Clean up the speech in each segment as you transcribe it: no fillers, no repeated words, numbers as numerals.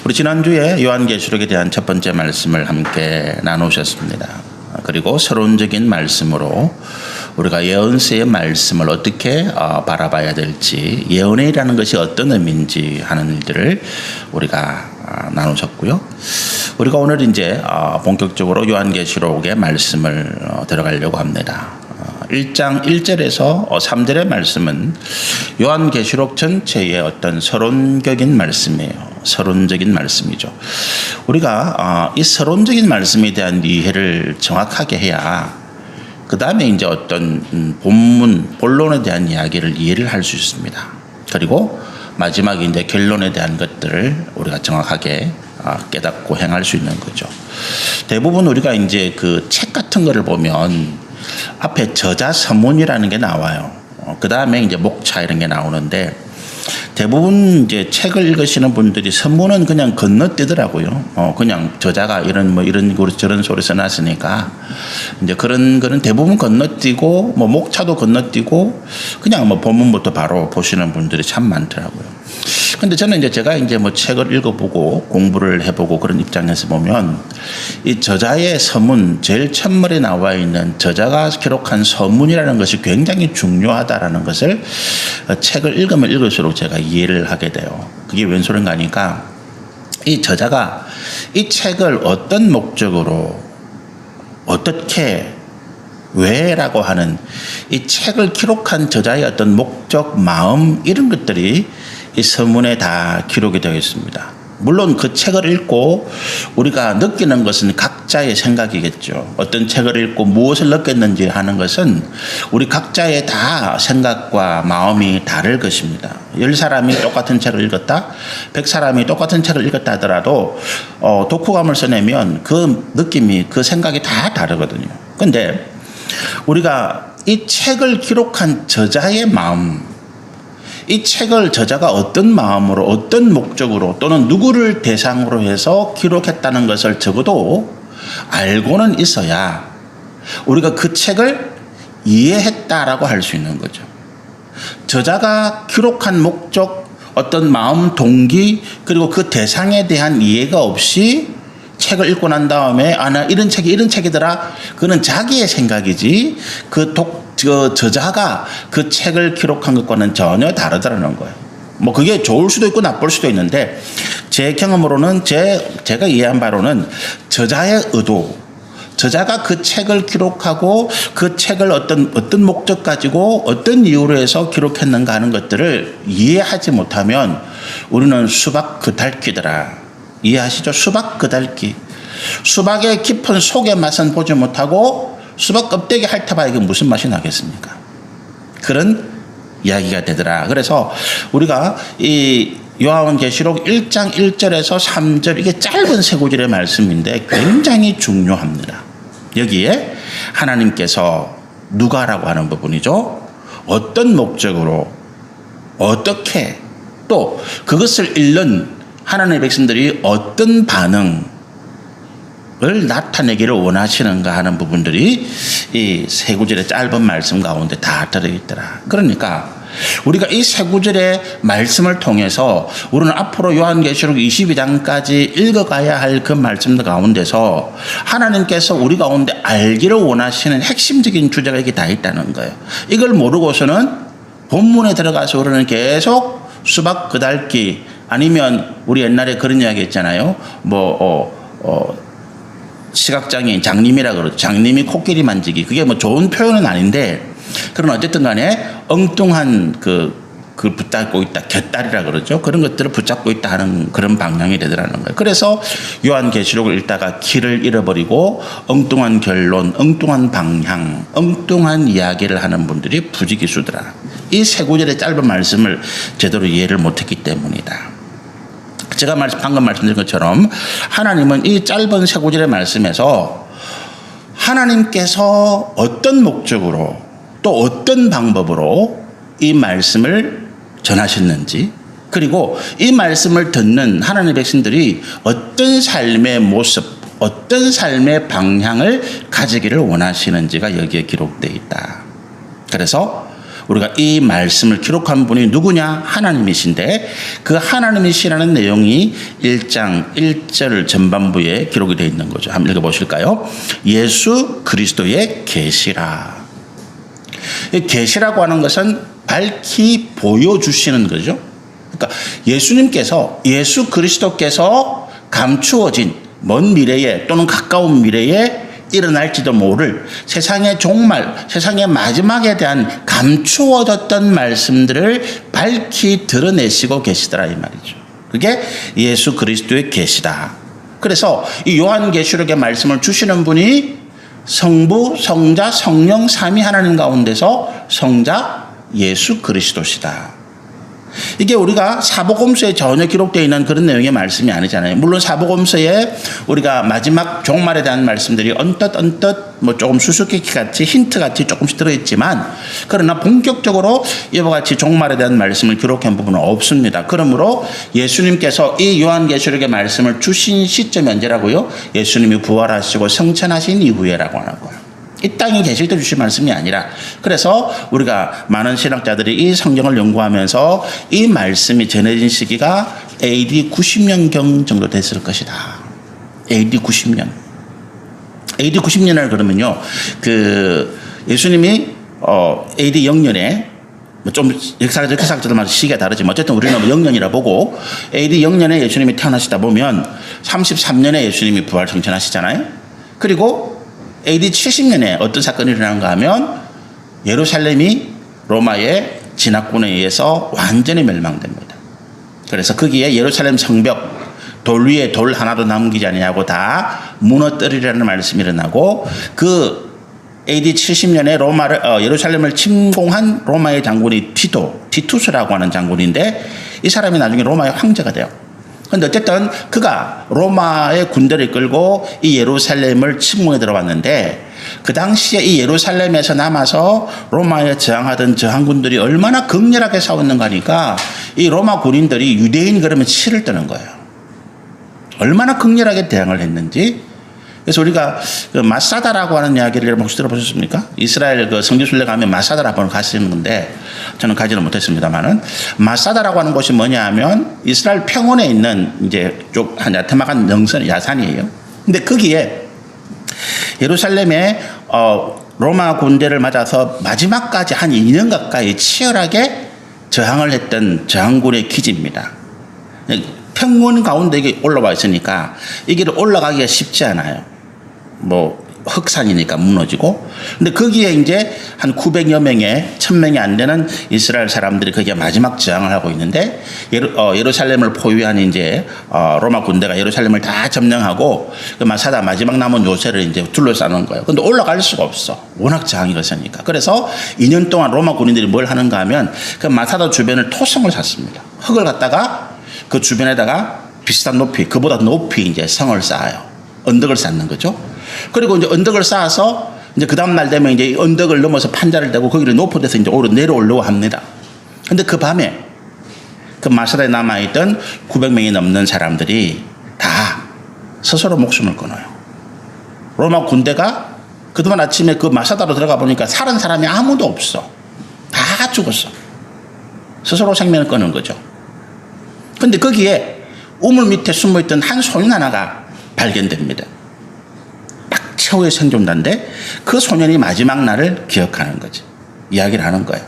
우리 지난주에 요한계시록에 대한 첫 번째 말씀을 함께 나누셨습니다. 그리고 서론적인 말씀으로 우리가 예언서의 말씀을 어떻게 바라봐야 될지, 예언이라는 것이 어떤 의미인지 하는 일들을 우리가 나누셨고요. 우리가 오늘 이제 본격적으로 요한계시록의 말씀을 들어가려고 합니다. 1장 1절에서 3절의 말씀은 요한계시록 전체의 어떤 서론적인 말씀이에요. 서론적인 말씀이죠. 우리가 이 서론적인 말씀에 대한 이해를 정확하게 해야 그 다음에 이제 어떤 본론에 대한 이야기를 이해를 할 수 있습니다. 그리고 마지막에 이제 결론에 대한 것들을 우리가 정확하게 깨닫고 행할 수 있는 거죠. 대부분 우리가 이제 그 책 같은 거를 보면 앞에 저자 서문이라는 게 나와요. 그 다음에 이제 목차 이런 게 나오는데 대부분 이제 책을 읽으시는 분들이 서문은 그냥 건너뛰더라고요. 그냥 저자가 이런 저런 소리 써놨으니까 이제 그런 거는 대부분 건너뛰고 목차도 건너뛰고 그냥 본문부터 바로 보시는 분들이 참 많더라고요. 근데 저는 이제 제가 이제 책을 읽어보고 공부를 해보고 그런 입장에서 보면 이 저자의 서문, 제일 첫머리에 나와 있는 저자가 기록한 서문이라는 것이 굉장히 중요하다라는 것을 책을 읽으면 읽을수록 제가 이해를 하게 돼요. 그게 웬 소린가 하니까 이 저자가 이 책을 어떤 목적으로 어떻게 왜라고 하는 이 책을 기록한 저자의 어떤 목적, 마음 이런 것들이 이 서문에 다 기록이 되어 있습니다. 물론 그 책을 읽고 우리가 느끼는 것은 각자의 생각이겠죠. 어떤 책을 읽고 무엇을 느꼈는지 하는 것은 우리 각자의 다 생각과 마음이 다를 것입니다. 10사람이 똑같은 책을 읽었다, 100사람이 똑같은 책을 읽었다 하더라도 독후감을 써내면 그 느낌이, 그 생각이 다 다르거든요. 근데 우리가 이 책을 기록한 저자의 마음, 이 책을 저자가 어떤 마음으로 어떤 목적으로 또는 누구를 대상으로 해서 기록했다는 것을 적어도 알고는 있어야 우리가 그 책을 이해했다라고 할 수 있는 거죠. 저자가 기록한 목적, 어떤 마음, 동기 그리고 그 대상에 대한 이해가 없이 책을 읽고 난 다음에 나 이런 책이더라. 그는 자기의 생각이지 저자가 그 책을 기록한 것과는 전혀 다르다는 거예요. 그게 좋을 수도 있고 나쁠 수도 있는데 제 경험으로는 제가 이해한 바로는 저자의 의도, 저자가 그 책을 기록하고 그 책을 어떤 목적 가지고 어떤 이유로 해서 기록했는가 하는 것들을 이해하지 못하면 우리는 수박 그달기더라. 이해하시죠? 수박 그달기. 수박의 깊은 속의 맛은 보지 못하고 수박 껍데기 핥아봐야 이게 무슨 맛이 나겠습니까? 그런 이야기가 되더라. 그래서 우리가 이 요한계시록 1장 1절에서 3절 이게 짧은 세 구절의 말씀인데 굉장히 중요합니다. 여기에 하나님께서 누가라고 하는 부분이죠. 어떤 목적으로 어떻게 또 그것을 읽는 하나님의 백성들이 어떤 반응을 나타내기를 원하시는가 하는 부분들이 이 세 구절의 짧은 말씀 가운데 다 들어있더라. 그러니까 우리가 이 세 구절의 말씀을 통해서 우리는 앞으로 요한계시록 22장까지 읽어가야 할 그 말씀들 가운데서 하나님께서 우리 가운데 알기를 원하시는 핵심적인 주제가 이게 다 있다는 거예요. 이걸 모르고서는 본문에 들어가서 우리는 계속 수박 그달기 아니면 우리 옛날에 그런 이야기 했잖아요. 시각장애인 장님이라 그러죠. 장님이 코끼리 만지기. 그게 좋은 표현은 아닌데 그런 어쨌든 간에 엉뚱한 그걸 붙잡고 있다. 곁다리라 그러죠. 그런 것들을 붙잡고 있다 하는 그런 방향이 되더라는 거예요. 그래서 요한계시록을 읽다가 길을 잃어버리고 엉뚱한 결론, 엉뚱한 방향, 엉뚱한 이야기를 하는 분들이 부지기수더라. 이 세 구절의 짧은 말씀을 제대로 이해를 못했기 때문이다. 제가 방금 말씀드린 것처럼 하나님은 이 짧은 세 구절의 말씀에서 하나님께서 어떤 목적으로 또 어떤 방법으로 이 말씀을 전하셨는지 그리고 이 말씀을 듣는 하나님의 백성들이 어떤 삶의 모습, 어떤 삶의 방향을 가지기를 원하시는지가 여기에 기록되어 있다. 그래서 우리가 이 말씀을 기록한 분이 누구냐? 하나님이신데 그 하나님이시라는 내용이 1장 1절 전반부에 기록이 되어 있는 거죠. 한번 읽어보실까요? 예수 그리스도의 계시라. 계시라고 하는 것은 밝히 보여주시는 거죠. 그러니까 예수 그리스도께서 감추어진 먼 미래에 또는 가까운 미래에 일어날지도 모를 세상의 종말, 세상의 마지막에 대한 감추어졌던 말씀들을 밝히 드러내시고 계시더라 이 말이죠. 그게 예수 그리스도의 계시다. 그래서 이 요한계시록의 말씀을 주시는 분이 성부, 성자, 성령 삼위 하나님 가운데서 성자 예수 그리스도시다. 이게 우리가 사복음서에 전혀 기록되어 있는 그런 내용의 말씀이 아니잖아요. 물론 사복음서에 우리가 마지막 종말에 대한 말씀들이 언뜻 뭐 조금 수수께끼 같이 힌트 같이 조금씩 들어있지만 그러나 본격적으로 이와 같이 종말에 대한 말씀을 기록한 부분은 없습니다. 그러므로 예수님께서 이 요한계시록의 말씀을 주신 시점이 언제라고요? 예수님이 부활하시고 성천하신 이후에라고 하는 거예요. 이 땅에 계실 때 주신 말씀이 아니라 그래서 우리가 많은 신학자들이 이 성경을 연구하면서 이 말씀이 전해진 시기가 AD 90년경 정도 됐을 것이다. AD 90년. AD 90년을 그러면요. 예수님이 AD 0년에 좀 역사적들마다 시기가 다르지만 어쨌든 우리는 0년이라 보고 AD 0년에 예수님이 태어나시다 보면 33년에 예수님이 부활 성천하시잖아요. 그리고 AD 70년에 어떤 사건이 일어나는가 하면 예루살렘이 로마의 진압군에 의해서 완전히 멸망됩니다. 그래서 거기에 예루살렘 성벽 돌 위에 돌 하나도 남기지 아니하고 다 무너뜨리라는 말씀이 일어나고 그 AD 70년에 예루살렘을 침공한 로마의 장군이 티투스라고 하는 장군인데 이 사람이 나중에 로마의 황제가 돼요. 그런데 어쨌든 그가 로마의 군대를 끌고 이 예루살렘을 침공해 들어왔는데 그 당시에 이 예루살렘에서 남아서 로마에 저항하던 저항군들이 얼마나 격렬하게 싸웠는가 하니까 이 로마 군인들이 유대인 그러면 치를 뜨는 거예요. 얼마나 격렬하게 대항을 했는지. 그래서 우리가 마사다라고 하는 이야기를 여러분 혹시 들어보셨습니까? 이스라엘 성지순례 가면 마사다라고 하는 가시는 건데 저는 가지는 못했습니다만은 마사다라고 하는 곳이 뭐냐 하면 이스라엘 평원에 있는 이제 쪽 한 야트막한 야산이에요. 근데 거기에 예루살렘에 로마 군대를 맞아서 마지막까지 한 2년 가까이 치열하게 저항을 했던 저항군의 기지입니다. 평원 가운데 이게 올라와 있으니까 이 길을 올라가기가 쉽지 않아요. 흑산이니까 무너지고. 근데 거기에 이제 한 900여 명의 1000명이 안 되는 이스라엘 사람들이 거기에 마지막 저항을 하고 있는데 예루살렘을 포위한 이제 로마 군대가 예루살렘을 다 점령하고 그 마사다 마지막 남은 요새를 이제 둘러싸는 거예요. 근데 올라갈 수가 없어. 워낙 저항이 거세니까. 그래서 2년 동안 로마 군인들이 뭘 하는가 하면 그 마사다 주변을 토성을 샀습니다. 흙을 갖다가 그 주변에다가 비슷한 높이, 그보다 높이 이제 성을 쌓아요. 언덕을 쌓는 거죠. 그리고 이제 언덕을 쌓아서 이제 그 다음날 되면 이제 언덕을 넘어서 판자를 대고 거기를 높은 데서 이제 내려오려고 합니다. 근데 그 밤에 그 마사다에 남아있던 900명이 넘는 사람들이 다 스스로 목숨을 끊어요. 로마 군대가 그동안 아침에 그 마사다로 들어가 보니까 살은 사람이 아무도 없어. 다 죽었어. 스스로 생명을 끊은 거죠. 근데 거기에 우물 밑에 숨어있던 한 소년 하나가 발견됩니다. 딱 최후의 생존자인데 그 소년이 마지막 날을 기억하는 거죠. 이야기를 하는 거예요.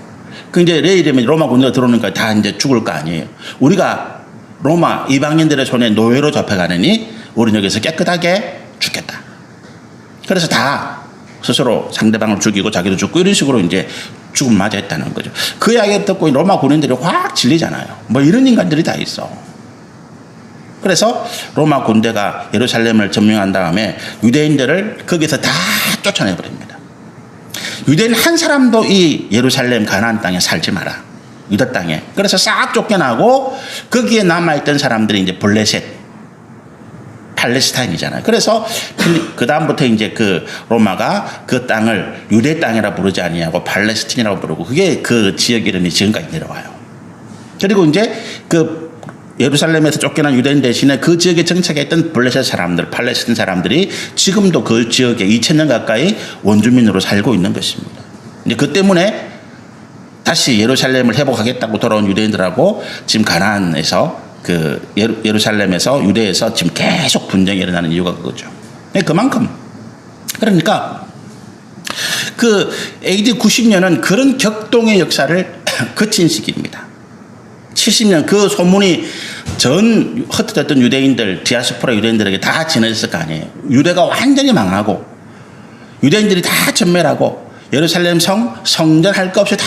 그 이제 내일이면 로마 군대가 들어오니까 다 이제 죽을 거 아니에요. 우리가 로마 이방인들의 손에 노예로 잡혀가느니 우리는 여기서 깨끗하게 죽겠다. 그래서 다 스스로 상대방을 죽이고 자기도 죽고 이런 식으로 이제 죽음 맞이했다는 거죠. 그 이야기 듣고 로마 군인들이 확 질리잖아요. 이런 인간들이 다 있어. 그래서 로마 군대가 예루살렘을 점령한 다음에 유대인들을 거기서 다 쫓아내버립니다. 유대인 한 사람도 이 예루살렘 가나안 땅에 살지 마라. 유다 땅에. 그래서 싹 쫓겨나고 거기에 남아있던 사람들이 이제 블레셋, 팔레스타인이잖아요. 그래서 그 다음부터 이제 그 로마가 그 땅을 유대 땅이라 부르지 아니하고 팔레스틴이라고 부르고 그게 그 지역 이름이 지금까지 내려와요. 그리고 이제 그 예루살렘에서 쫓겨난 유대인 대신에 그 지역에 정착했던 블레셋 사람들, 팔레스틴 사람들이 지금도 그 지역에 2000년 가까이 원주민으로 살고 있는 것입니다. 이제 그 때문에 다시 예루살렘을 회복하겠다고 돌아온 유대인들하고 지금 가나안에서 그 예루살렘에서 유대에서 지금 계속 분쟁이 일어나는 이유가 그거죠. 그만큼 그러니까 그 AD 90년은 그런 격동의 역사를 거친 시기입니다. 70년 그 소문이 전 흩어졌던 유대인들, 디아스포라 유대인들에게 다 전해졌을 거 아니에요. 유대가 완전히 망하고 유대인들이 다 전멸하고 예루살렘 성전 할 것 없이 다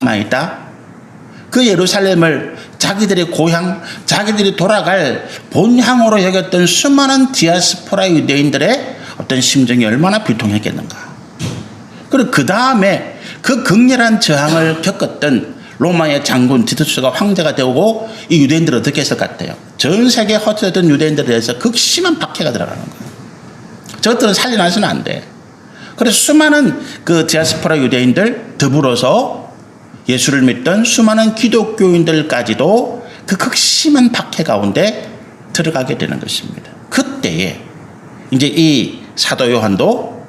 남아있다. 그 예루살렘을 자기들의 고향, 자기들이 돌아갈 본향으로 여겼던 수많은 디아스포라 유대인들의 어떤 심정이 얼마나 비통했겠는가. 그리고 그 다음에 그 극렬한 저항을 겪었던 로마의 장군 티투스가 황제가 되고 이 유대인들을 어떻게 했을 것 같아요? 전 세계에 흩어졌던 유대인들에 대해서 극심한 박해가 들어가는 거예요. 저것들은 살려놔서는 안 돼. 그래서 수많은 그 디아스포라 유대인들 더불어서 예수를 믿던 수많은 기독교인들까지도 그 극심한 박해 가운데 들어가게 되는 것입니다. 그때에 이제 이 사도 요한도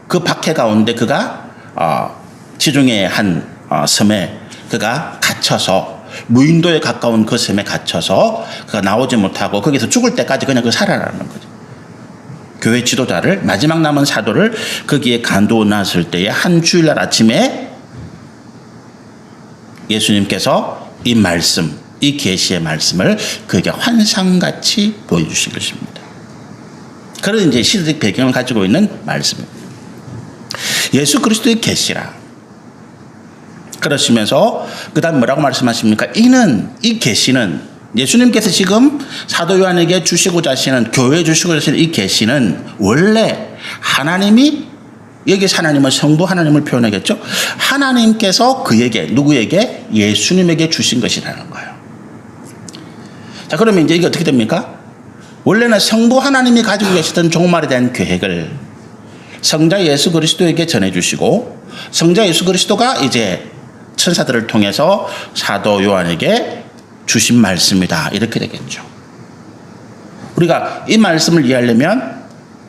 그 박해 가운데 그가 지중해의 한 섬에 그가 갇혀서 무인도에 가까운 그 섬에 갇혀서 그가 나오지 못하고 거기서 죽을 때까지 그냥 그 살아나는 거죠. 교회 지도자를 마지막 남은 사도를 거기에 간두어 놨을 때에 한 주일날 아침에 예수님께서 이 말씀, 이 계시의 말씀을 그에게 환상같이 보여주신 것입니다. 그런 이제 시대적 배경을 가지고 있는 말씀입니다. 예수 그리스도의 계시라. 그러시면서 그 다음 뭐라고 말씀하십니까? 이 계시는 예수님께서 지금 사도 요한에게 주시고자 하시는, 교회에 주시고자 하시는 이 계시는 원래 하나님이, 여기서 하나님은 성부 하나님을 표현하겠죠. 하나님께서 그에게, 누구에게? 예수님에게 주신 것이라는 거예요. 자, 그러면 이제 이게 어떻게 됩니까? 원래는 성부 하나님이 가지고 계시던 종말에 대한 계획을 성자 예수 그리스도에게 전해주시고, 성자 예수 그리스도가 이제 천사들을 통해서 사도 요한에게 주신 말씀이다. 이렇게 되겠죠. 우리가 이 말씀을 이해하려면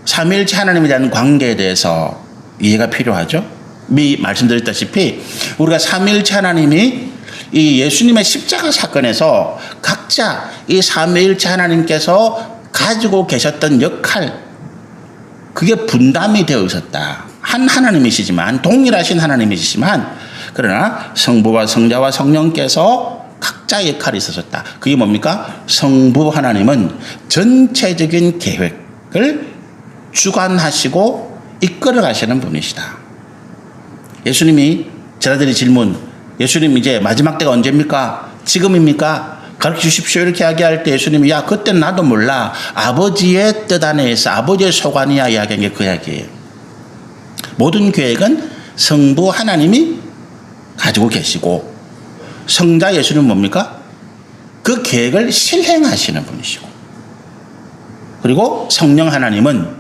삼위일체 하나님에 대한 관계에 대해서 이해가 필요하죠. 미 말씀드렸다시피 우리가 삼위일체 하나님이 이 예수님의 십자가 사건에서 각자 이 삼위일체 하나님께서 가지고 계셨던 역할, 그게 분담이 되어 있었다. 한 하나님이시지만, 동일하신 하나님이시지만, 그러나 성부와 성자와 성령께서 각자 역할이 있었다. 그게 뭡니까? 성부 하나님은 전체적인 계획을 주관하시고 이끌어 가시는 분이시다. 예수님이, 제자들이 질문, 예수님 이제 마지막 때가 언제입니까? 지금입니까? 가르쳐 주십시오. 이렇게 이야기할 때 예수님이, 야, 그때는 나도 몰라. 아버지의 뜻 안에 있어. 아버지의 소관이야. 이야기한 게 그 이야기예요. 모든 계획은 성부 하나님이 가지고 계시고, 성자 예수는 뭡니까? 그 계획을 실행하시는 분이시고, 그리고 성령 하나님은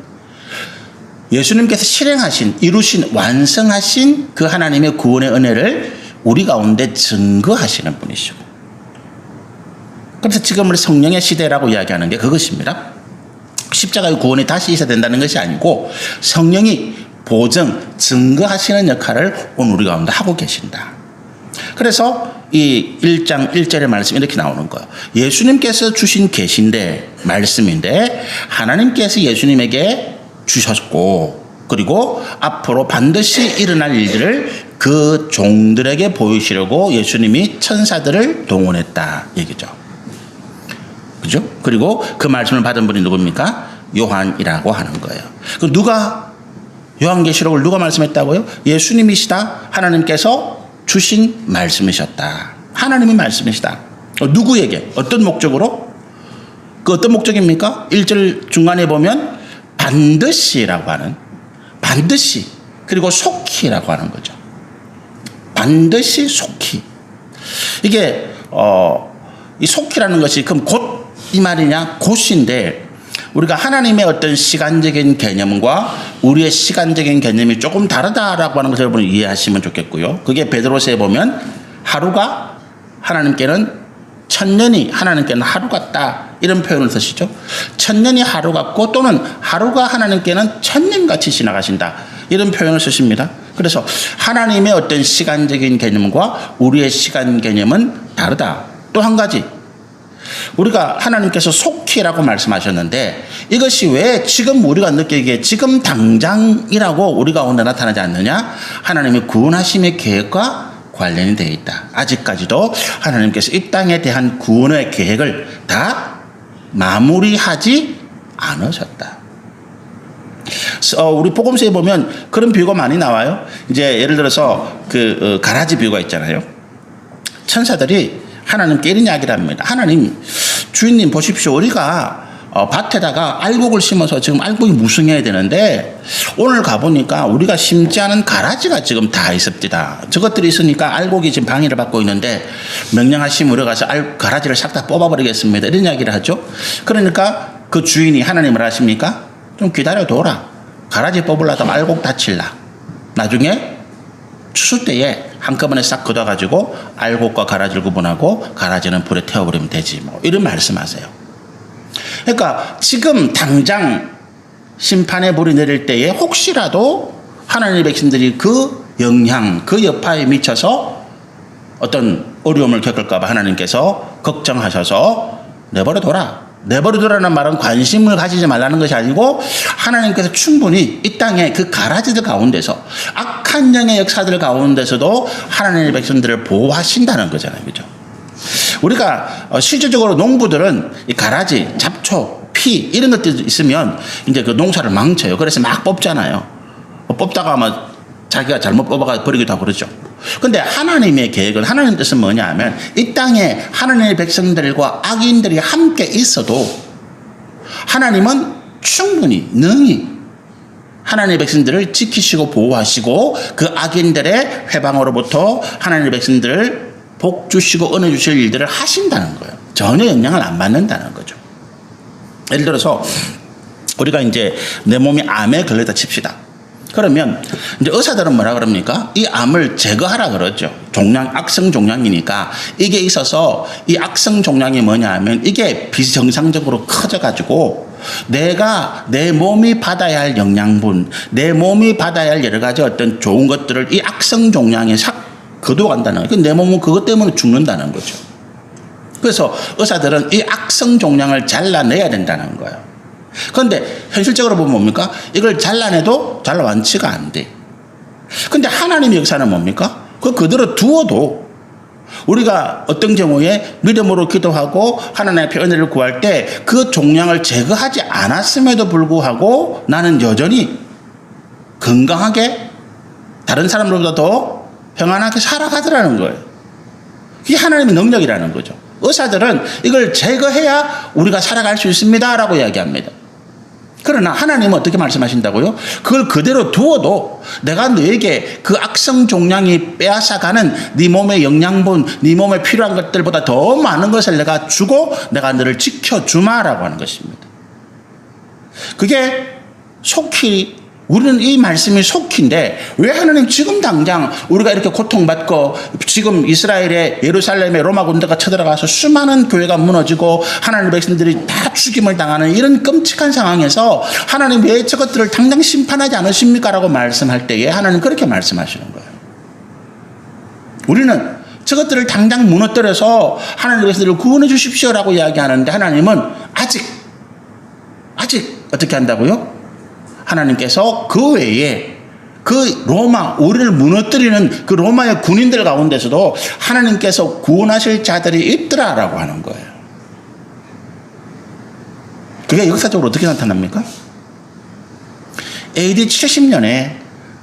예수님께서 실행하신, 이루신, 완성하신 그 하나님의 구원의 은혜를 우리 가운데 증거하시는 분이시고, 그래서 지금 우리 성령의 시대라고 이야기하는 게 그것입니다. 십자가의 구원이 다시 있어야 된다는 것이 아니고 성령이 보증, 증거하시는 역할을 오늘 우리 가운데 하고 계신다. 그래서 이 1장 1절의 말씀이 이렇게 나오는 거예요. 예수님께서 주신 계시인데, 말씀인데 하나님께서 예수님에게 주셨고, 그리고 앞으로 반드시 일어날 일들을 그 종들에게 보이시려고 예수님이 천사들을 동원했다 얘기죠. 그죠? 그리고 그 말씀을 받은 분이 누굽니까? 요한이라고 하는 거예요. 그 누가 요한계시록을 누가 말씀했다고요? 예수님이시다. 하나님께서 주신 말씀이셨다. 하나님의 말씀이시다. 누구에게? 어떤 목적으로? 그 어떤 목적입니까? 1절 중간에 보면 반드시라고 하는, 반드시, 그리고 속히라고 하는 거죠. 반드시, 속히. 이게 이 속히라는 것이 그럼 곧 이 말이냐? 곧인데, 우리가 하나님의 어떤 시간적인 개념과 우리의 시간적인 개념이 조금 다르다라고 하는 것을 여러분 이해하시면 좋겠고요. 그게 베드로서에 보면 하루가 하나님께는 천년이 하나님께는 하루 같다, 이런 표현을 쓰시죠. 천년이 하루 같고, 또는 하루가 하나님께는 천년같이 지나가신다, 이런 표현을 쓰십니다. 그래서 하나님의 어떤 시간적인 개념과 우리의 시간 개념은 다르다. 또 한 가지, 우리가 하나님께서 속히라고 말씀하셨는데 이것이 왜 지금 우리가 느끼기에 지금 당장이라고 우리 가운데 나타나지 않느냐? 하나님의 구원하심의 계획과 관련이 되어 있다. 아직까지도 하나님께서 이 땅에 대한 구원의 계획을 다 마무리하지 않으셨다. 우리 복음서에 보면 그런 비유가 많이 나와요. 이제 예를 들어서 가라지 비유가 있잖아요. 천사들이 하나님께 이런 이야기를 합니다. 하나님, 주인님 보십시오. 우리가 밭에다가 알곡을 심어서 지금 알곡이 무성해야 되는데 오늘 가보니까 우리가 심지 않은 가라지가 지금 다 있습니다. 저것들이 있으니까 알곡이 지금 방해를 받고 있는데 명령하시면 우리가 가서 가라지를 싹 다 뽑아버리겠습니다. 이런 이야기를 하죠. 그러니까 그 주인이 하나님을 하십니까? 좀 기다려둬라. 가라지 뽑으려다 알곡 다칠라. 나중에 추수 때에 한꺼번에 싹 걷어가지고 알곡과 가라지를 구분하고 가라지는 불에 태워버리면 되지 뭐 이런 말씀하세요. 그러니까 지금 당장 심판의 불이 내릴 때에 혹시라도 하나님의 백성들이 그 영향, 그 여파에 미쳐서 어떤 어려움을 겪을까 봐 하나님께서 걱정하셔서 내버려둬라. 내버려두라는 말은 관심을 가지지 말라는 것이 아니고 하나님께서 충분히 이 땅의 그 가라지들 가운데서 악한 영의 역사들 가운데서도 하나님의 백성들을 보호하신다는 거잖아요. 그죠? 우리가 실질적으로 농부들은 이 가라지, 잡초, 피 이런 것들이 있으면 이제 그 농사를 망쳐요. 그래서 막 뽑잖아요. 뽑다가 아마 자기가 잘못 뽑아가 버리기도 하고 그러죠. 근데 하나님의 계획은, 하나님 뜻은 뭐냐 하면 이 땅에 하나님의 백성들과 악인들이 함께 있어도 하나님은 충분히 능히 하나님의 백성들을 지키시고 보호하시고 그 악인들의 회방으로부터 하나님의 백성들을 복 주시고 은혜 주실 일들을 하신다는 거예요. 전혀 영향을 안 받는다는 거죠. 예를 들어서 우리가 이제 내 몸이 암에 걸렸다 칩시다. 그러면 이제 의사들은 뭐라 그럽니까? 이 암을 제거하라 그러죠. 악성 종양이니까 이게 있어서 이 악성 종양이 뭐냐 하면 이게 비정상적으로 커져가지고 내가 내 몸이 받아야 할 영양분, 내 몸이 받아야 할 여러 가지 어떤 좋은 것들을 이 악성 종양에 싹 거둬간다는 거예요. 내 몸은 그것 때문에 죽는다는 거죠. 그래서 의사들은 이 악성 종양을 잘라내야 된다는 거예요. 그런데 현실적으로 보면 뭡니까? 이걸 잘라내도 잘 완치가 안 돼. 근데 하나님의 역사는 뭡니까? 그대로 두어도 우리가 어떤 경우에 믿음으로 기도하고 하나님 앞에 은혜를 구할 때 그 종양을 제거하지 않았음에도 불구하고 나는 여전히 건강하게 다른 사람들보다 더 평안하게 살아가더라는 거예요. 그게 하나님의 능력이라는 거죠. 의사들은 이걸 제거해야 우리가 살아갈 수 있습니다 라고 이야기합니다. 그러나 하나님은 어떻게 말씀하신다고요? 그걸 그대로 두어도 내가 너에게 그 악성 종양이 빼앗아가는 네 몸의 영양분, 네 몸에 필요한 것들보다 더 많은 것을 내가 주고 내가 너를 지켜주마라고 하는 것입니다. 그게 속히, 우리는 이 말씀이 속히인데 왜 하나님 지금 당장 우리가 이렇게 고통받고 지금 이스라엘의 예루살렘의 로마 군대가 쳐들어가서 수많은 교회가 무너지고 하나님의 백성들이 다 죽임을 당하는 이런 끔찍한 상황에서 하나님 왜 저것들을 당장 심판하지 않으십니까? 라고 말씀할 때에 하나님 그렇게 말씀하시는 거예요. 우리는 저것들을 당장 무너뜨려서 하나님의 백성들을 구원해 주십시오 라고 이야기하는데 하나님은 아직 어떻게 한다고요? 하나님께서 그 외에 그 로마, 우리를 무너뜨리는 그 로마의 군인들 가운데서도 하나님께서 구원하실 자들이 있더라라고 하는 거예요. 그게 역사적으로 어떻게 나타납니까? AD 70년에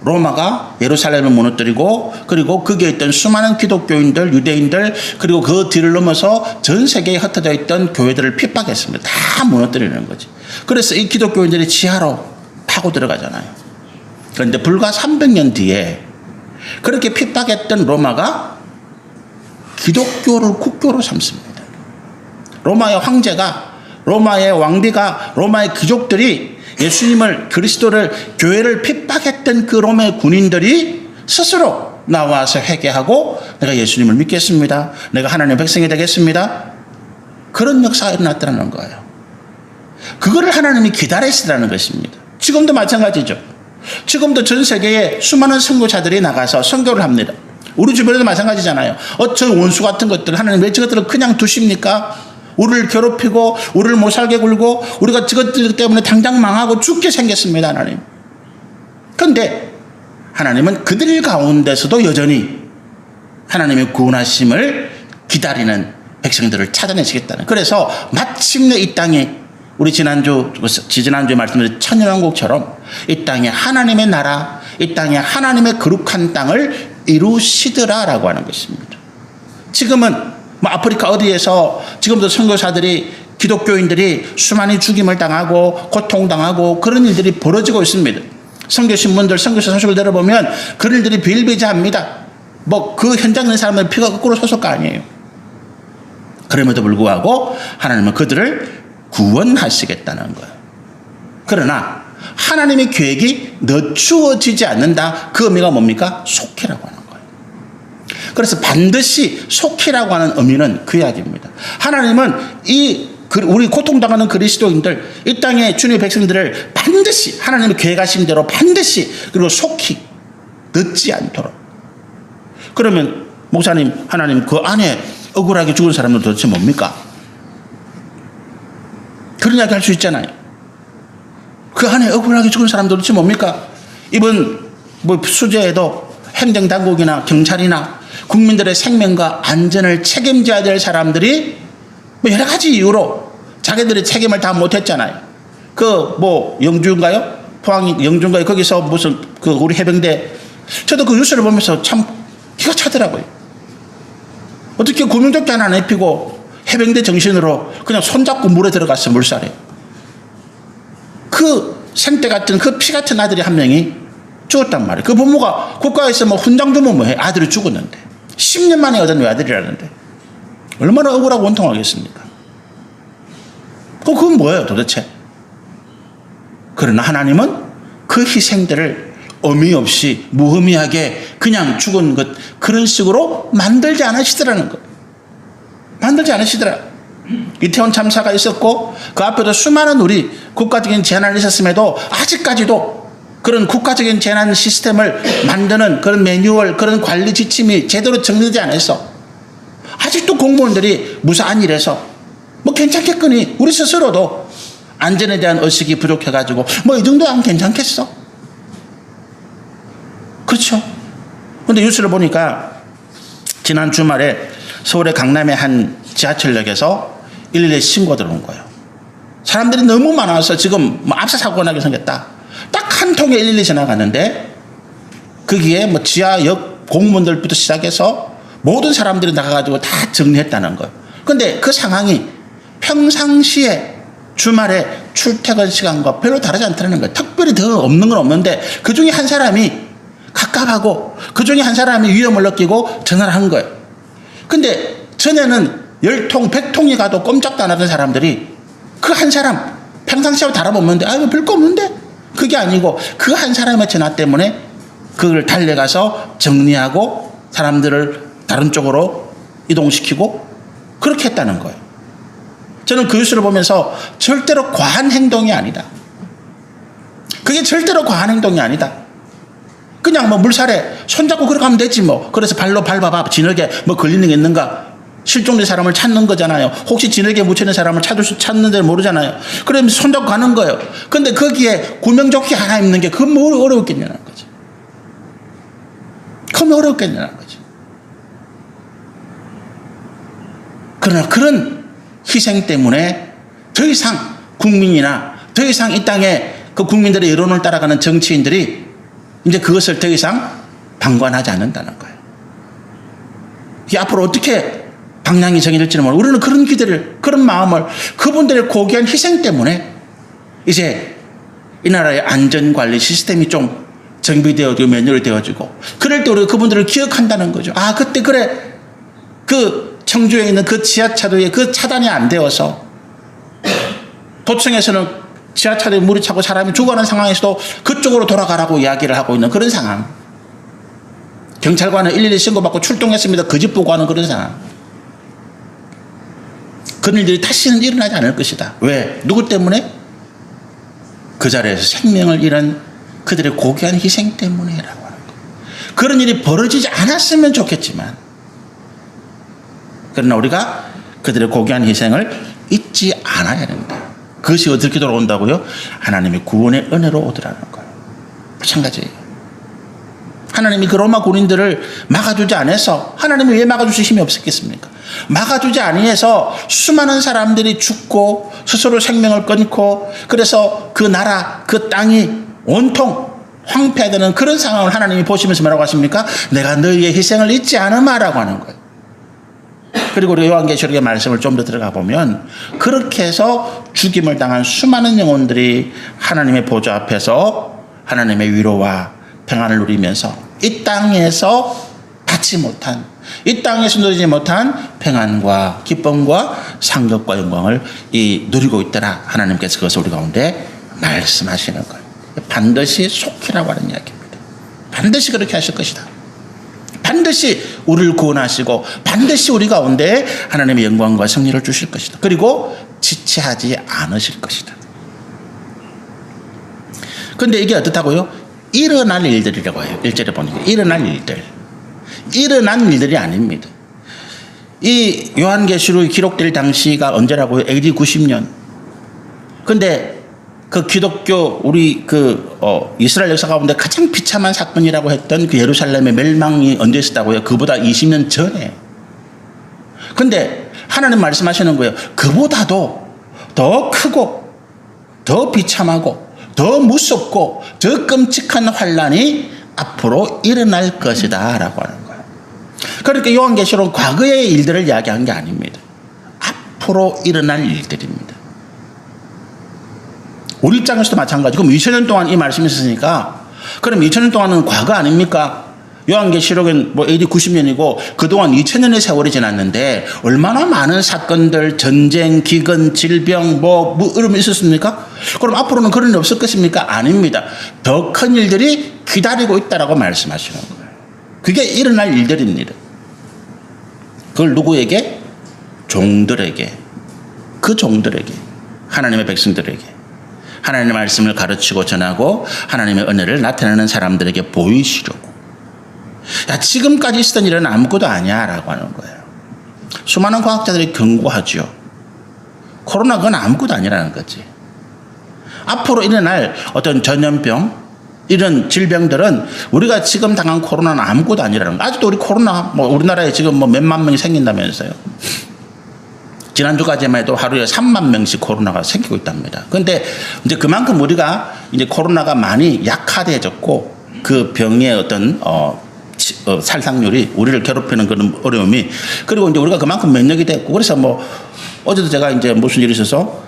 로마가 예루살렘을 무너뜨리고 그리고 거기에 있던 수많은 기독교인들, 유대인들 그리고 그 뒤를 넘어서 전 세계에 흩어져 있던 교회들을 핍박했습니다. 다 무너뜨리는 거지. 그래서 이 기독교인들이 지하로 파고 들어가잖아요. 그런데 불과 300년 뒤에 그렇게 핍박했던 로마가 기독교를 국교로 삼습니다. 로마의 황제가, 로마의 왕비가, 로마의 귀족들이 예수님을, 그리스도를, 교회를 핍박했던 그 로마의 군인들이 스스로 나와서 회개하고 내가 예수님을 믿겠습니다. 내가 하나님의 백성이 되겠습니다. 그런 역사가 일어났다는 거예요. 그거를 하나님이 기다리시라는 것입니다. 지금도 마찬가지죠. 지금도 전 세계에 수많은 선교사들이 나가서 선교를 합니다. 우리 주변에도 마찬가지잖아요. 저 원수 같은 것들 하나님 왜 저것들을 그냥 두십니까? 우리를 괴롭히고 우리를 못 살게 굴고 우리가 저것들 때문에 당장 망하고 죽게 생겼습니다. 하나님. 그런데 하나님은 그들 가운데서도 여전히 하나님의 구원하심을 기다리는 백성들을 찾아내시겠다는. 그래서 마침내 이 땅에 우리 지난주에 말씀드린 천년왕국처럼 이 땅에 하나님의 나라, 이 땅에 하나님의 거룩한 땅을 이루시더라라고 하는 것입니다. 지금은 아프리카 어디에서 지금도 선교사들이 기독교인들이 수많이 죽임을 당하고 고통당하고 그런 일들이 벌어지고 있습니다. 선교신문들 선교사 소식을 들어보면 그런 일들이 비일비재합니다. 그 현장에 있는 사람들 피가 거꾸로 솟을 거 아니에요. 그럼에도 불구하고 하나님은 그들을 구원하시겠다는 거예요. 그러나 하나님의 계획이 늦추어지지 않는다. 그 의미가 뭡니까? 속히라고 하는 거예요. 그래서 반드시 속히라고 하는 의미는 그 이야기입니다. 하나님은 우리 고통당하는 그리스도인들, 이 땅의 주님의 백성들을 반드시 하나님의 계획하신 대로 반드시 그리고 속히 늦지 않도록. 그러면 목사님, 하나님 그 안에 억울하게 죽은 사람들 도대체 뭡니까? 그런 이야기 할 수 있잖아요. 그 안에 억울하게 죽은 사람들 도대체 뭡니까? 이번 수재에도 행정당국이나 경찰이나 국민들의 생명과 안전을 책임져야 될 사람들이 여러 가지 이유로 자기들의 책임을 다 못했잖아요. 영주인가요? 포항 영주인가요? 거기서 무슨 우리 해병대, 저도 그 뉴스를 보면서 참 기가 차더라고요. 어떻게 구명조끼 하나 안 입히고 해병대 정신으로 그냥 손잡고 물에 들어갔어, 물살에. 그 생떼 같은 그 피 같은 아들이 한 명이 죽었단 말이에요. 그 부모가 국가에서 훈장 주면 뭐해? 아들이 죽었는데 10년 만에 얻은 외아들이라는데 얼마나 억울하고 원통하겠습니까? 그건 뭐예요 도대체? 그러나 하나님은 그 희생들을 의미 없이 무의미하게 그냥 죽은 것 그런 식으로 만들지 않으시더라는 거예요. 만들지 않으시더라. 이태원 참사가 있었고 그 앞에도 수많은 우리 국가적인 재난이 있었음에도 아직까지도 그런 국가적인 재난 시스템을 만드는 그런 매뉴얼, 그런 관리 지침이 제대로 정리되지 않아서 아직도 공무원들이 무사한 일에서 괜찮겠거니 우리 스스로도 안전에 대한 의식이 부족해가지고 이 정도 하면 괜찮겠어? 그렇죠? 근데 뉴스를 보니까 지난 주말에 서울의 강남의 한 지하철역에서 112 신고 들어온 거예요. 사람들이 너무 많아서 지금 압사 사고가 나게 생겼다. 딱 한 통에 112 지나갔는데 거기에 지하역 공무원들부터 시작해서 모든 사람들이 나가가지고 다 정리했다는 거예요. 근데 그 상황이 평상시에 주말에 출퇴근 시간과 별로 다르지 않다는 거예요. 특별히 더 없는 건 없는데 그 중에 한 사람이 갑갑하고 그 중에 한 사람이 위험을 느끼고 전화를 한 거예요. 근데 전에는 10통, 100통이 가도 꼼짝도 안 하던 사람들이 그 한 사람 평상시하고 다름없는데 별거 없는데? 그게 아니고 그 한 사람의 전화 때문에 그걸 달려가서 정리하고 사람들을 다른 쪽으로 이동시키고 그렇게 했다는 거예요. 저는 그 뉴스를 보면서 절대로 과한 행동이 아니다. 그게 절대로 과한 행동이 아니다. 그냥 물살에 손잡고 걸어가면 되지 그래서 발로 밟아봐. 진흙에 걸리는 게 있는가. 실종된 사람을 찾는 거잖아요. 혹시 진흙에 묻혀있는 사람을 찾는지 모르잖아요. 그러면 손잡고 가는 거예요. 근데 거기에 구명조끼 하나 입는 게 그건 어려웠겠냐는 거죠. 그건 어렵겠냐는 거죠. 그러나 그런 희생 때문에 더 이상 국민이나 더 이상 이 땅에 그 국민들의 여론을 따라가는 정치인들이 이제 그것을 더 이상 방관하지 않는다는 거예요. 이게 앞으로 어떻게 방향이 정해질지는 모르고 우리는 그런 기대를, 그런 마음을 그분들의 고귀한 희생 때문에 이제 이 나라의 안전관리 시스템이 좀 정비되어지고 매뉴얼이 되어지고 그럴 때 우리가 그분들을 기억한다는 거죠. 그때 그래 그 청주에 있는 그 지하차도에 그 차단이 안 되어서 도청에서는 지하차도에 물이 차고 사람이 죽어가는 상황에서도 그쪽으로 돌아가라고 이야기를 하고 있는 그런 상황. 경찰관은 112 신고받고 출동했습니다. 그 집 보고 하는 그런 상황. 그런 일들이 다시는 일어나지 않을 것이다. 왜? 누구 때문에? 그 자리에서 생명을 잃은 그들의 고귀한 희생 때문에라고 하는 거예요. 그런 일이 벌어지지 않았으면 좋겠지만, 그러나 우리가 그들의 고귀한 희생을 잊지 않아야 된다. 그것이 어떻게 돌아온다고요? 하나님의 구원의 은혜로 오더라는 거예요. 마찬가지예요. 하나님이 그 로마 군인들을 막아주지 않아서, 하나님이 왜 막아주실 힘이 없었겠습니까? 막아주지 아니해서 수많은 사람들이 죽고 스스로 생명을 끊고, 그래서 그 나라 그 땅이 온통 황폐되는 그런 상황을 하나님이 보시면서 뭐라고 하십니까? 내가 너희의 희생을 잊지 않으마라고 하는 거예요. 그리고 우리 요한계시록의 말씀을 좀 더 들어가 보면, 그렇게 해서 죽임을 당한 수많은 영혼들이 하나님의 보좌 앞에서 하나님의 위로와 평안을 누리면서 이 땅에서 받지 못한, 이 땅에서 누리지 못한 평안과 기쁨과 상급과 영광을 누리고 있더라. 하나님께서 그것을 우리 가운데 말씀하시는 거예요. 반드시 속히라고 하는 이야기입니다. 반드시 그렇게 하실 것이다. 반드시 우리를 구원하시고 반드시 우리 가운데 하나님의 영광과 승리를 주실 것이다. 그리고 지체하지 않으실 것이다. 그런데 이게 어떻다고요? 일어날 일들이라고 해요. 1절에 보니까 일어날 일들. 일어난 일들이 아닙니다. 이 요한계시록이 기록될 당시가 언제라고요? AD 90년. 근데 그 기독교 우리 이스라엘 역사 가운데 가장 비참한 사건이라고 했던 그 예루살렘의 멸망이 언제 있었다고요? 그보다 20년 전에. 근데 하나님 말씀하시는 거예요. 그보다도 더 크고 더 비참하고 더 무섭고 더 끔찍한 환란이 앞으로 일어날 것이다 라고 하는 거예요. 그러니까 요한계시록은 과거의 일들을 이야기한 게 아닙니다. 앞으로 일어날 일들입니다. 우리 입장에서도 마찬가지. 그럼 2000년 동안 이 말씀이 있었으니까, 그럼 2000년 동안은 과거 아닙니까? 요한계시록은 AD 90년이고 그동안 2000년의 세월이 지났는데 얼마나 많은 사건들, 전쟁, 기근, 질병 이런 게 있었습니까? 그럼 앞으로는 그런 일 없을 것입니까? 아닙니다. 더 큰 일들이 기다리고 있다라고 말씀하시는 거예요. 그게 일어날 일들입니다. 그걸 누구에게? 종들에게, 그 종들에게, 하나님의 백성들에게 하나님의 말씀을 가르치고 전하고 하나님의 은혜를 나타내는 사람들에게 보이시려고. 야, 지금까지 있었던 일은 아무것도 아니야 라고 하는 거예요. 수많은 과학자들이 경고하죠. 코로나 그건 아무것도 아니라는 거지. 앞으로 일어날 어떤 전염병, 이런 질병들은 우리가 지금 당한 코로나는 아무것도 아니라는 거예요. 아직도 우리 코로나 우리나라에 지금 몇만 명이 생긴다면서요. 지난주까지만 해도 하루에 3만 명씩 코로나가 생기고 있답니다. 그런데 이제 그만큼 우리가 이제 코로나가 많이 약화되어졌고, 그 병의 어떤 살상률이 우리를 괴롭히는 그런 어려움이, 그리고 이제 우리가 그만큼 면역이 됐고, 그래서 어제도 제가 이제 무슨 일이 있어서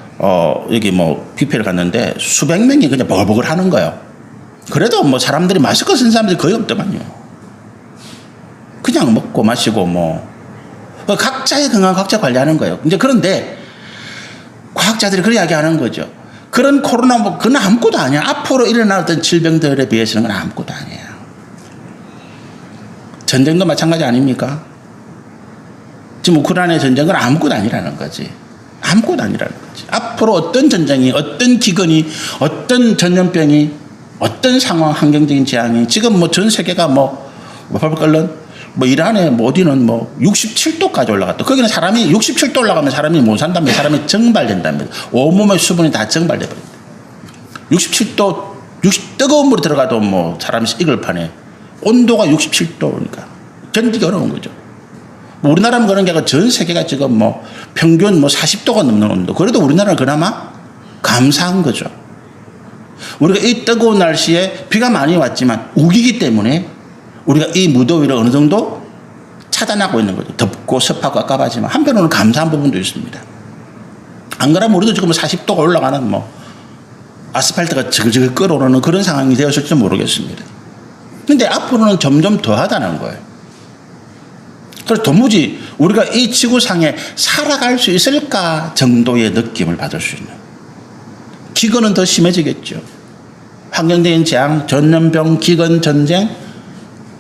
여기 뷔페를 갔는데 수백 명이 그냥 버글버글 하는 거예요. 그래도 사람들이 마스크 쓴 사람들이 거의 없더만요. 그냥 먹고 마시고 각자의 건강 각자 관리하는 거예요. 이제 그런데 과학자들이 그렇게 이야기하는 거죠. 그런 코로나 그건 아무것도 아니야. 앞으로 일어날 어떤 질병들에 비해서는 그건 아무것도 아니에요. 전쟁도 마찬가지 아닙니까? 지금 우크라이나의 전쟁은 아무것도 아니라는 거지. 아무것도 아니라는 거지. 앞으로 어떤 전쟁이, 어떤 기근이, 어떤 전염병이, 어떤 상황, 환경적인 재앙이, 지금 전 세계가 벌벌 끓는 이란에 어디는 67도까지 올라갔다. 거기는 사람이 67도 올라가면 사람이 못 산답니다. 사람이 증발된답니다. 온몸의 수분이 다 증발돼 버립니다. 67도, 뜨거운 물이 들어가도 사람이 익을 판에 온도가 67도니까 견디기 어려운 거죠. 우리나라는 그런 게 아니라 전 세계가 지금 평균 40도가 넘는 온도. 그래도 우리나라는 그나마 감사한 거죠. 우리가 이 뜨거운 날씨에 비가 많이 왔지만 우기기 때문에 우리가 이 무더위를 어느 정도 차단하고 있는 거죠. 덥고 습하고 깝깝하지만 한편으로는 감사한 부분도 있습니다. 안 그러면 우리도 지금 40도가 올라가는 아스팔트가 지글지글 끓어오르는 그런 상황이 되었을지 모르겠습니다. 근데 앞으로는 점점 더하다는 거예요. 그래서 도무지 우리가 이 지구상에 살아갈 수 있을까 정도의 느낌을 받을 수 있는. 기근은 더 심해지겠죠. 환경적인 재앙, 전염병, 기근, 전쟁,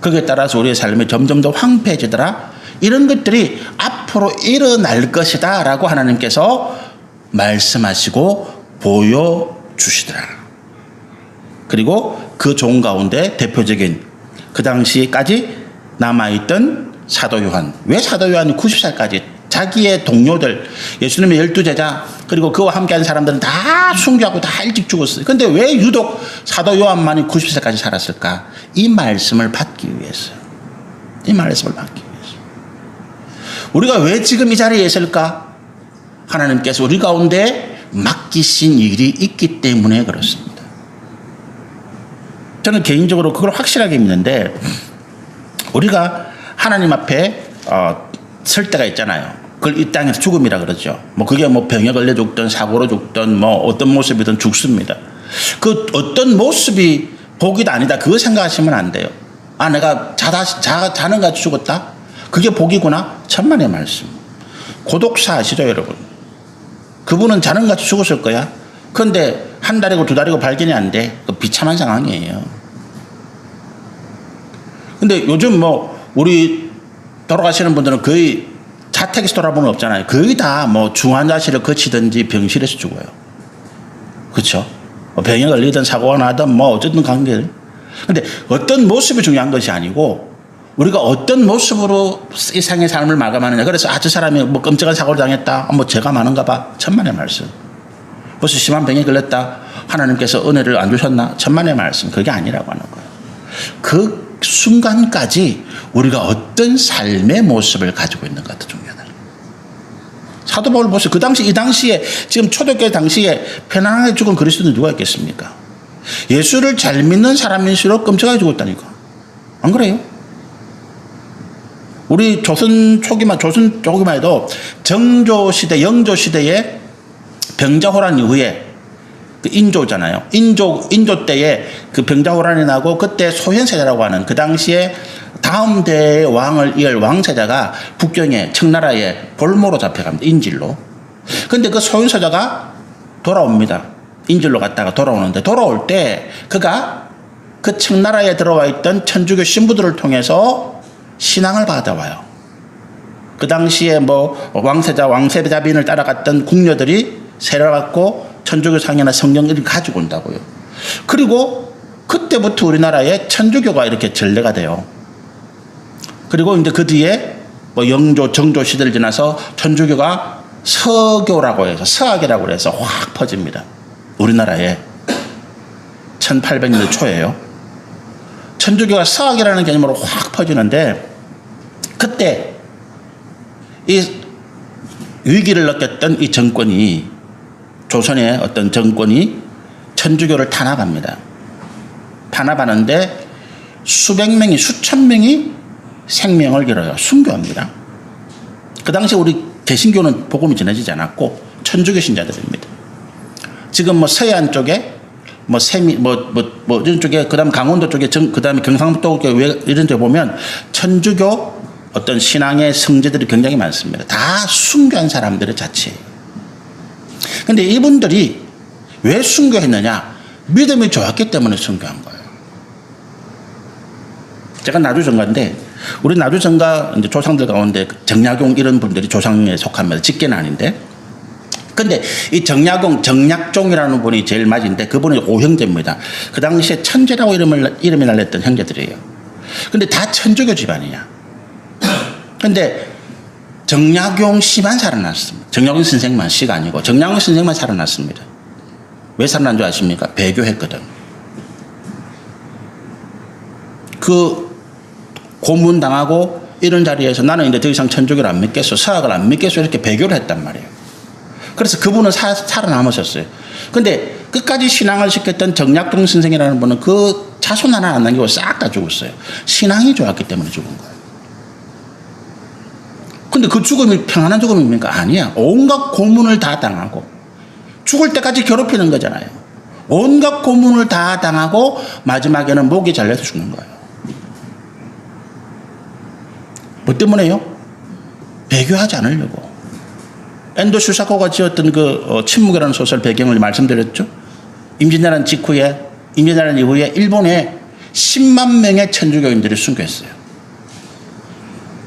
거기에 따라서 우리의 삶이 점점 더 황폐해지더라. 이런 것들이 앞으로 일어날 것이다 라고 하나님께서 말씀하시고 보여주시더라. 그리고 그 종 가운데 대표적인 그 당시까지 남아있던 사도 요한. 왜 사도 요한이 90살까지 자기의 동료들, 예수님의 12제자, 그리고 그와 함께한 사람들은 다 순교하고 다 일찍 죽었어요. 근데 왜 유독 사도 요한만이 90살까지 살았을까? 이 말씀을 받기 위해서. 이 말씀을 받기 위해서. 우리가 왜 지금 이 자리에 있을까? 하나님께서 우리 가운데 맡기신 일이 있기 때문에 그렇습니다. 저는 개인적으로 그걸 확실하게 믿는데, 우리가 하나님 앞에 설 때가 있잖아요. 그걸 이 땅에서 죽음이라 그러죠. 뭐 그게 뭐 병에 걸려 죽든 사고로 죽든 뭐 어떤 모습이든 죽습니다. 그 어떤 모습이 복이다 아니다 그거 생각하시면 안 돼요. 아, 내가 자는 같이 죽었다? 그게 복이구나? 천만의 말씀. 고독사 아시죠, 여러분? 그분은 자는 같이 죽었을 거야. 그런데 한 달이고 두 달이고 발견이 안 돼. 그 비참한 상황이에요. 근데 요즘 뭐 우리 돌아가시는 분들은 거의 자택에서 돌아보는 없잖아요. 거의 다 뭐 중환자실을 거치든지 병실에서 죽어요. 그렇죠? 병에 걸리든 사고가 나든 뭐 어쨌든 관계. 근데 어떤 모습이 중요한 것이 아니고 우리가 어떤 모습으로 세상의 삶을 마감하느냐. 그래서 저 사람이 뭐 끔찍한 사고를 당했다. 뭐 죄가 많은가 봐. 천만의 말씀. 벌써 심한 병에 걸렸다. 하나님께서 은혜를 안 주셨나? 천만의 말씀. 그게 아니라고 하는 거예요. 그 순간까지 우리가 어떤 삶의 모습을 가지고 있는가 더 중요하다. 사도 바울 보세요. 이 당시에 지금 초대교회 당시에 편안하게 죽은 그리스도는 누가 있겠습니까? 예수를 잘 믿는 사람일수록 끔찍하게 죽었다니까. 안 그래요? 우리 조선 초기만 해도 정조 시대, 영조 시대에 병자호란 이후에 그 인조잖아요. 인조 때에 그 병자호란이 나고 그때 소현세자라고 하는 그 당시에 다음 대의 왕을 이을 왕세자가 북경에 청나라에 볼모로 잡혀갑니다. 인질로. 근데 그 소현세자가 돌아옵니다. 인질로 갔다가 돌아오는데 돌아올 때 그가 그 청나라에 들어와 있던 천주교 신부들을 통해서 신앙을 받아와요. 그 당시에 뭐 왕세자빈을 따라갔던 궁녀들이 세례받고 천주교 상이나 성경을 가지고 온다고요. 그리고 그때부터 우리나라에 천주교가 이렇게 전례가 돼요. 그리고 이제 그 뒤에 뭐 영조, 정조 시대를 지나서 천주교가 서교라고 해서 서학이라고 해서 확 퍼집니다. 우리나라에 1800년대 초예요. 천주교가 서학이라는 개념으로 확 퍼지는데 그때 이 위기를 느꼈던 이 정권이 조선의 어떤 정권이 천주교를 탄압합니다. 탄압하는데 수천 명이 생명을 잃어요. 순교합니다. 그 당시 우리 개신교는 복음이 전해지지 않았고 천주교 신자들입니다. 지금 뭐 서해안 쪽에 뭐 이런 쪽에 그다음 강원도 쪽에 그다음에 경상도 쪽에 이런 데 보면 천주교 어떤 신앙의 성제들이 굉장히 많습니다. 다 순교한 사람들의 자체예요. 근데 이분들이 왜 순교했느냐? 믿음이 좋았기 때문에 순교한 거예요. 제가 나주정가인데 우리 나주정가 이제 조상들 가운데 정약용 이런 분들이 조상에 속합니다. 직계는 아닌데. 근데 이 정약종이라는 분이 제일 맞은데 그분이 오형제입니다. 그 당시에 천재라고 이름이 날렸던 형제들이에요. 근데 다 천주교 집안이야. 근데 정약용 씨만 살아났습니다. 정약용 선생만 씨가 아니고 정약용 선생만 살아났습니다. 왜 살아난 줄 아십니까? 배교했거든. 그 고문당하고 이런 자리에서 나는 이제 더 이상 천주교를 안 믿겠어. 서학을 안 믿겠어. 이렇게 배교를 했단 말이에요. 그래서 그분은 살아남으셨어요. 근데 끝까지 신앙을 지켰던 정약종 선생이라는 분은 그 자손 하나 안 남기고 싹 다 죽었어요. 신앙이 좋았기 때문에 죽은 거예요. 근데 그 죽음이 평안한 죽음입니까? 아니야. 온갖 고문을 다 당하고 죽을 때까지 괴롭히는 거잖아요. 온갖 고문을 다 당하고 마지막에는 목이 잘려서 죽는 거예요. 뭐 때문에요? 배교하지 않으려고. 엔도 슈사코가 지었던 그 침묵이라는 소설 배경을 말씀드렸죠. 임진왜란 이후에 일본에 10만 명의 천주교인들이 순교했어요.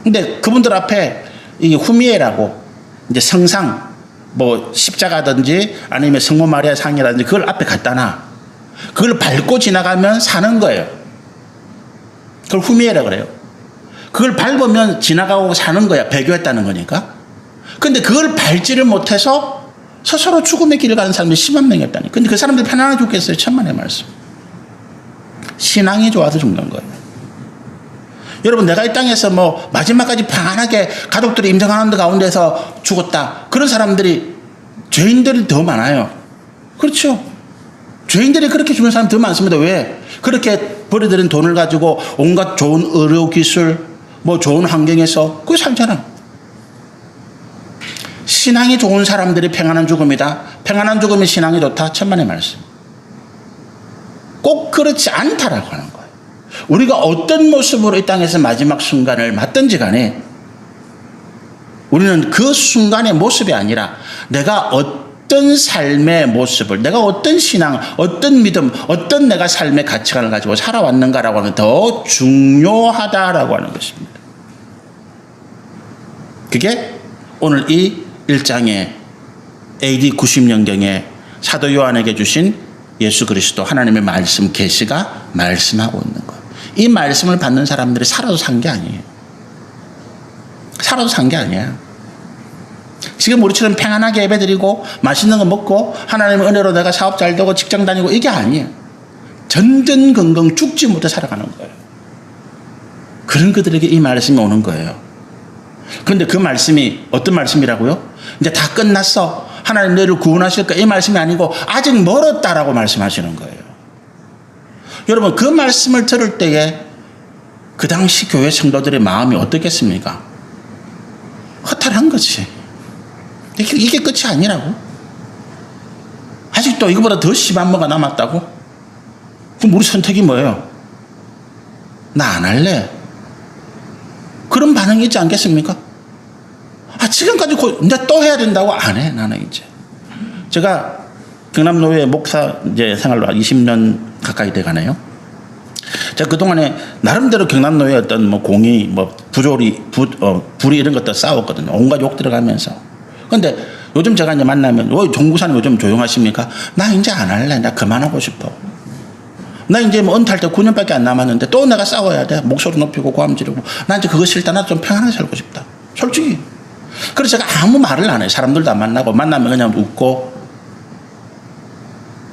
근데 그분들 앞에 이 후미에라고 이제 성상 뭐 십자가든지 아니면 성모 마리아 상이라든지 그걸 앞에 갖다 놔. 그걸 밟고 지나가면 사는 거예요. 그걸 후미에라 그래요. 그걸 밟으면 지나가고 사는 거야. 배교했다는 거니까. 근데 그걸 밟지를 못해서 스스로 죽음의 길을 가는 사람들이 10만 명이었다니. 근데 그 사람들이 편안하게 죽겠어요. 천만의 말씀. 신앙이 좋아서 죽는 거예요. 여러분, 내가 이 땅에서 뭐 마지막까지 편안하게 가족들이 임정하는 가운데서 죽었다. 그런 사람들이, 죄인들이 더 많아요. 그렇죠. 죄인들이 그렇게 죽는 사람이 더 많습니다. 왜? 그렇게 버려들인 돈을 가지고 온갖 좋은 의료기술, 뭐 좋은 환경에서 그거 살잖아. 신앙이 좋은 사람들이 평안한 죽음이다. 평안한 죽음이 신앙이 좋다. 천만의 말씀. 꼭 그렇지 않다라고 하는 거예요. 우리가 어떤 모습으로 이 땅에서 마지막 순간을 맞든지 간에 우리는 그 순간의 모습이 아니라 내가 어떤 삶의 모습을, 내가 어떤 신앙, 어떤 믿음, 어떤 내가 삶의 가치관을 가지고 살아왔는가라고 하는 더 중요하다라고 하는 것입니다. 그게 오늘 이 1장의 AD 90년경에 사도 요한에게 주신 예수 그리스도 하나님의 말씀 계시가 말씀하고 있는 거예요. 이 말씀을 받는 사람들이 살아도 산 게 아니에요. 살아도 산 게 아니야. 지금 우리처럼 평안하게 예배드리고 맛있는 거 먹고 하나님의 은혜로 내가 사업 잘 되고 직장 다니고 이게 아니에요. 전전긍긍 죽지 못해 살아가는 거예요. 그런 그들에게 이 말씀이 오는 거예요. 그런데 그 말씀이 어떤 말씀이라고요? 이제 다 끝났어. 하나님 너희를 구원하실 거야. 이 말씀이 아니고 아직 멀었다라고 말씀하시는 거예요. 여러분, 그 말씀을 들을 때에 그 당시 교회 성도들의 마음이 어떻겠습니까? 허탈한 거지. 이게 끝이 아니라고? 아직도 이거보다 더 심한 뭐가 남았다고? 그럼 우리 선택이 뭐예요? 나 안 할래. 그런 반응이 있지 않겠습니까? 지금까지 이제 또 해야 된다고 안 해, 나는 이제. 제가 경남노회 목사 이제 생활로 20년 가까이 돼 가네요. 제가 그동안에 나름대로 경남노회 어떤 뭐 공의, 뭐 부조리, 불이 이런 것들 싸웠거든요. 온갖 욕 들어가면서. 근데 요즘 제가 이제 만나면, 종구사님 요즘 조용하십니까? 나 이제 안 할래. 나 그만하고 싶어. 나 이제 뭐 은퇴할 때 9년밖에 안 남았는데 또 내가 싸워야 돼. 목소리 높이고 고함 지르고. 나 이제 그거 싫다. 나 좀 평안하게 살고 싶다. 솔직히. 그래서 제가 아무 말을 안 해요. 사람들도 안 만나고, 만나면 그냥 웃고.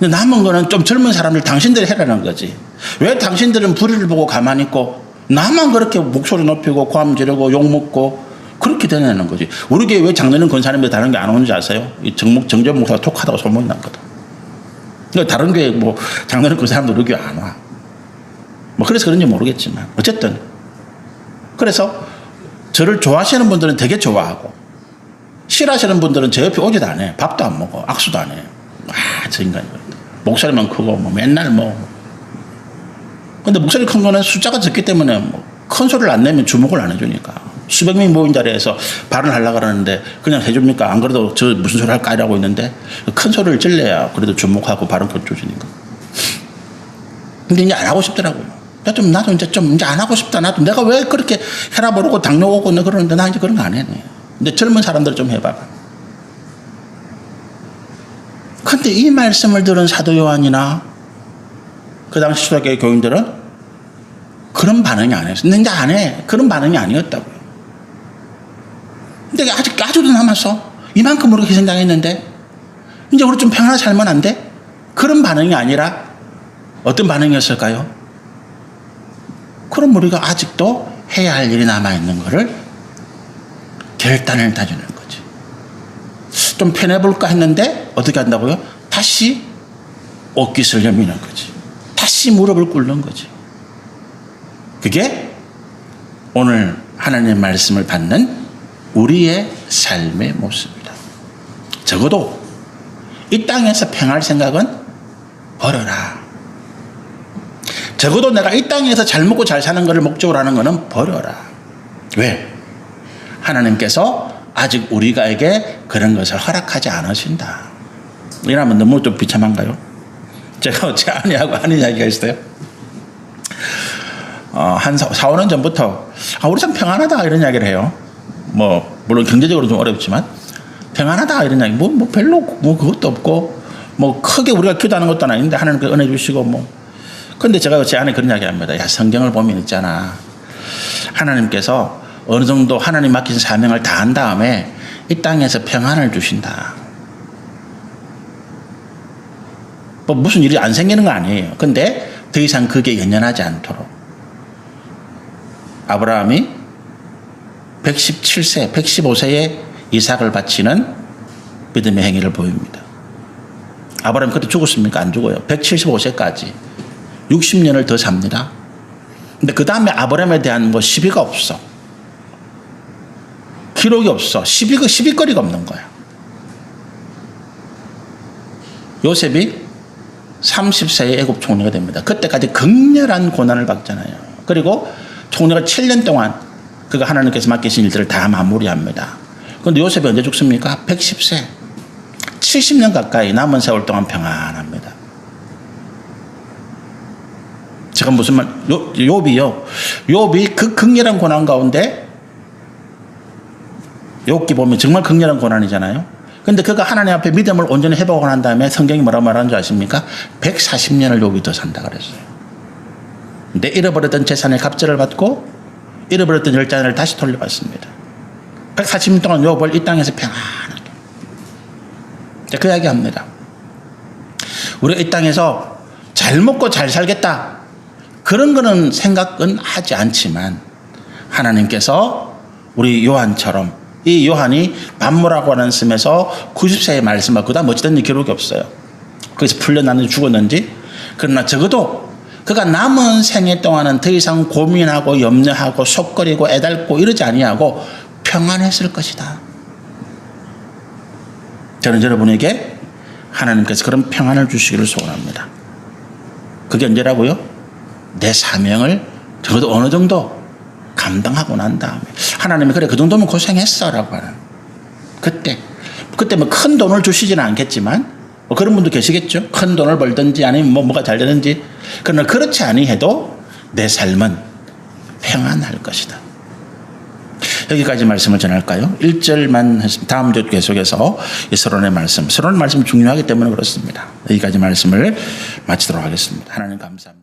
근데 남은 거는 좀 젊은 사람들 당신들이 해라는 거지. 왜 당신들은 불의를 보고 가만히 있고 나만 그렇게 목소리 높이고 고함 지르고 욕먹고 그렇게 되냐는 거지. 우리 교회 왜 장로님 권사님들 다른 게 안 오는지 아세요? 이 정전 목사가 톡하다고 소문이 났거든. 그러니까 다른 교회 뭐 장로님 권사님들 우리 교회 안 와. 뭐 그래서 그런지 모르겠지만 어쨌든 그래서 저를 좋아하시는 분들은 되게 좋아하고 싫어하시는 분들은 제 옆에 오지도 않아요. 밥도 안 먹어. 악수도 안 해요. 저 인간이 목소리만 크고 뭐 맨날 뭐. 근데 목소리 큰 거는 숫자가 적기 때문에 뭐 큰 소리를 안 내면 주목을 안 해주니까. 수백 명이 모인 자리에서 발언을 하려고 그러는데 그냥 해줍니까? 안 그래도 저 무슨 소리 할까 이라고 있는데 큰 소리를 질러야 그래도 주목하고 발언 꺼줘주니까. 근데 이제 안 하고 싶더라고요. 나도 이제 안 하고 싶다. 나도 내가 왜 그렇게 해라 모르고 당뇨 오고 그러는데 나 이제 그런 거 안 해. 근데 젊은 사람들 좀 해봐봐. 근데 이 말씀을 들은 사도 요한이나 그 당시 초대교회 교인들은 그런 반응이 안 했어. 근데 이제 안 해. 그런 반응이 아니었다고요. 근데 아직도 남았어. 이만큼 우리가 희생당했는데 이제 우리 좀 평안하게 살면 안 돼? 그런 반응이 아니라 어떤 반응이었을까요? 그럼 우리가 아직도 해야 할 일이 남아있는 거를 결단을 다지는 거지. 좀 편해볼까 했는데 어떻게 한다고요? 다시 옷깃을 여미는 거지. 다시 무릎을 꿇는 거지. 그게 오늘 하나님의 말씀을 받는 우리의 삶의 모습이다. 적어도 이 땅에서 평할 생각은 버려라. 적어도 내가 이 땅에서 잘 먹고 잘 사는 것을 목적으로 하는 것은 버려라. 왜? 하나님께서 아직 우리가에게 그런 것을 허락하지 않으신다. 이러면 너무 좀 비참한가요? 제가 제 아내하고 하는 이야기가 있어요. 한 4, 5년 전부터 우리 참 평안하다 이런 이야기를 해요. 뭐 물론 경제적으로 좀 어렵지만 평안하다 이런 이야기. 뭐 별로 뭐 그것도 없고 뭐 크게 우리가 기도하는 것도 아닌데 하나님께서 은혜 주시고 뭐. 근데 제가 제 안에 그런 이야기 합니다. 야, 성경을 보면 있잖아. 하나님께서 어느 정도 하나님 맡긴 사명을 다 한 다음에 이 땅에서 평안을 주신다. 뭐 무슨 일이 안 생기는 거 아니에요. 근데 더 이상 그게 연연하지 않도록. 아브라함이 117세, 115세에 이삭을 바치는 믿음의 행위를 보입니다. 아브라함이 그때 죽었습니까? 안 죽어요. 175세까지 60년을 더 삽니다. 근데 그 다음에 아브라함에 대한 뭐 시비가 없어. 기록이 없어. 시비거리가 없는 거야. 요셉이 30세에 애굽 총리가 됩니다. 그때까지 극렬한 고난을 받잖아요. 그리고 총리가 7년 동안 그가 하나님께서 맡기신 일들을 다 마무리합니다. 그런데 요셉이 언제 죽습니까? 110세. 70년 가까이 남은 세월 동안 평안합니다. 제가 무슨 말, 욥이 그 극렬한 고난 가운데 욥기 보면 정말 극렬한 고난이잖아요. 근데 그가 하나님 앞에 믿음을 온전히 회복하고 난 다음에 성경이 뭐라고 말하는 줄 아십니까? 140년을 욥이 더 산다 그랬어요. 근데 잃어버렸던 재산의 갑절을 받고 잃어버렸던 열잔을 다시 돌려받습니다. 140년 동안 욥을 이 땅에서 평안하게. 그 이야기 합니다. 우리가 이 땅에서 잘 먹고 잘 살겠다. 그런 거는 생각은 하지 않지만 하나님께서 우리 요한처럼 이 요한이 반모라고 하는 섬에서 90세의 말씀을 그다음 어찌됐는지 기록이 없어요. 거기서 풀려났는지 죽었는지. 그러나 적어도 그가 남은 생애 동안은 더 이상 고민하고 염려하고 속거리고 애달고 이러지 아니하고 평안했을 것이다. 저는 여러분에게 하나님께서 그런 평안을 주시기를 소원합니다. 그게 언제라고요? 내 사명을 적어도 어느 정도 감당하고 난 다음에 하나님이 그래 그 정도면 고생했어 라고 하는 그때 뭐 큰 돈을 주시지는 않겠지만 뭐 그런 분도 계시겠죠. 큰 돈을 벌든지 아니면 뭐가 잘 되든지. 그러나 그렇지 아니해도 내 삶은 평안할 것이다. 여기까지 말씀을 전할까요? 1절만 했습니다. 다음 주 계속해서 이 서론의 말씀 중요하기 때문에 그렇습니다. 여기까지 말씀을 마치도록 하겠습니다. 하나님 감사합니다.